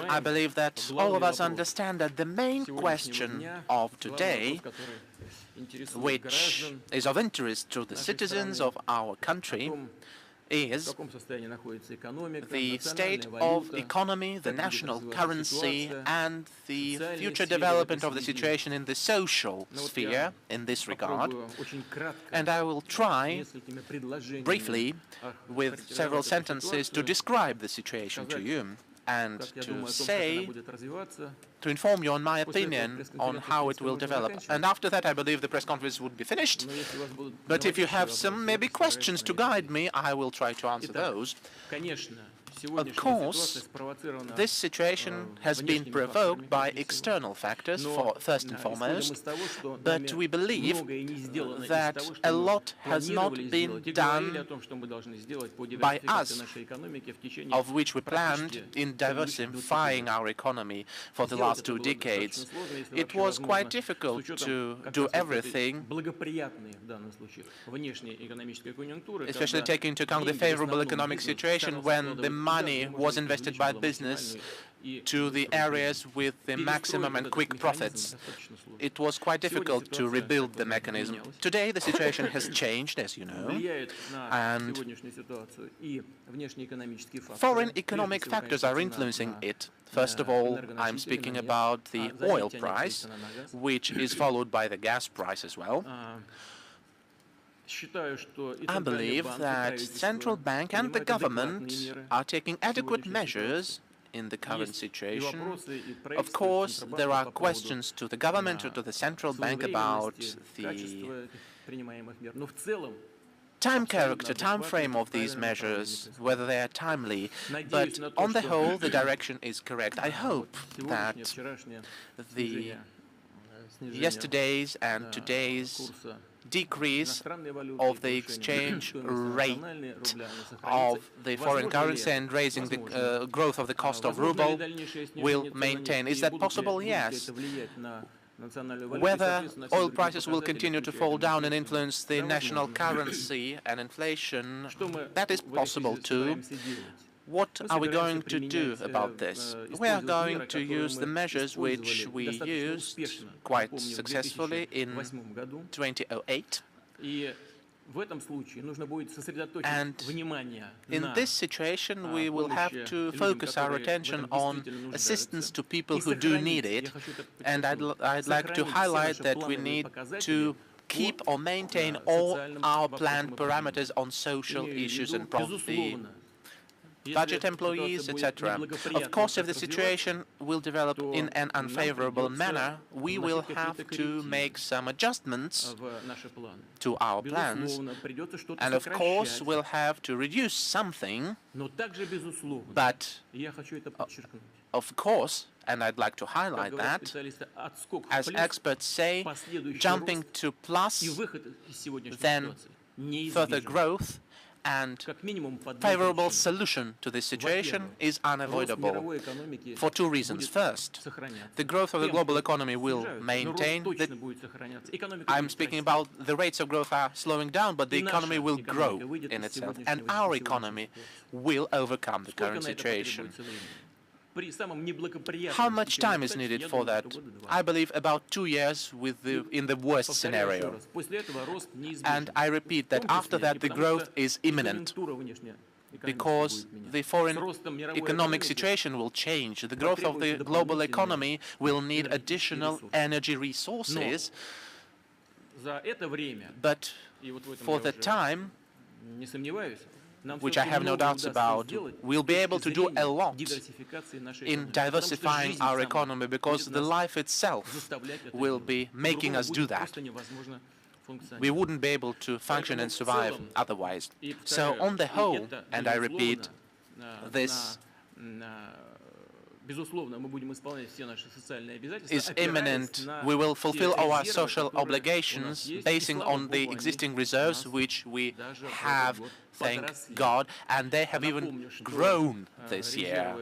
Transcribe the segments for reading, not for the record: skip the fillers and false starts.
I believe that all of us understand that the main question of today, which is of interest to the citizens of our country, is the state of economy, the national currency, and the future development of the situation in the social sphere in this regard. And I will try briefly, with several sentences, to describe the situation to you and to inform you on my opinion on how it will develop. And after that, I believe the press conference would be finished. But if you have some maybe questions to guide me, I will try to answer those. Of course, this situation has been provoked by external factors, first and foremost, but we believe that a lot has not been done by us, of which we planned in diversifying our economy for the last 2 decades. It was quite difficult to do everything, especially taking into account the favorable economic situation when the money was invested by business to the areas with the maximum and quick profits. It was quite difficult to rebuild the mechanism. Today the situation has changed, as you know, and foreign economic factors are influencing it. First of all, I'm speaking about the oil price, which is followed by the gas price as well. I believe that central bank and the government are taking adequate measures in the current situation. Of course, there are questions to the government or to the central bank about the time frame of these measures, whether they are timely. But on the whole, the direction is correct. I hope that the yesterday's and today's decrease of the exchange rate of the foreign currency and raising the growth of the cost of ruble will maintain. Is that possible? Yes. Whether oil prices will continue to fall down and influence the national currency and inflation, that is possible too. What are we going to do about this? We are going to use the measures which we used quite successfully in 2008. And in this situation, we will have to focus our attention on assistance to people who do need it. And I'd like to highlight that we need to keep or maintain all our planned parameters on social issues and the budget employees, etc. Of course, if the situation will develop in an unfavorable manner, we will have to make some adjustments to our plans, and of course we'll have to reduce something, but of course, and I'd like to highlight that, as experts say, jumping to plus, then further growth and favorable solution to this situation is unavoidable for 2 reasons. First, the growth of the global economy will maintain. I'm speaking about the rates of growth are slowing down, but the economy will grow in itself, and our economy will overcome the current situation. How much time is needed for that? I believe about 2 years in the worst scenario. And I repeat that after that the growth is imminent, because the foreign economic situation will change. The growth of the global economy will need additional energy resources, but for the time, which I have no doubts about, we'll be able to do a lot in diversifying our economy, because the life itself will be making us do that. We wouldn't be able to function and survive otherwise. So on the whole, and I repeat, this is imminent. We will fulfill our social obligations basing on the existing reserves, which we have, thank God, and they have even grown this year.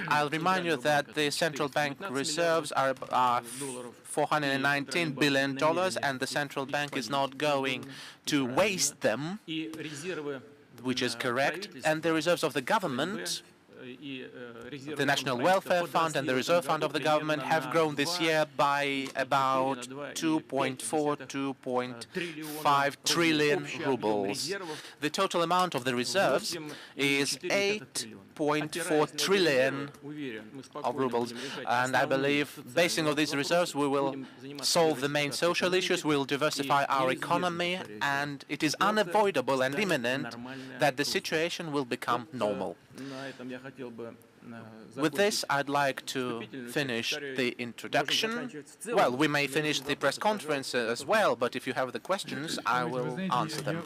I'll remind you that the central bank reserves are $419 billion, and the central bank is not going to waste them, which is correct, and the reserves of the government The National Welfare Fund and the Reserve Fund of the government have grown this year by about 2.4–2.5 trillion rubles. The total amount of the reserves is 8.4 trillion of rubles, and I believe, basing on these reserves, we will solve the main social issues, we will diversify our economy, and it is unavoidable and imminent that the situation will become normal. With this, I'd like to finish the introduction. Well, we may finish the press conference as well, but if you have the questions, I will answer them.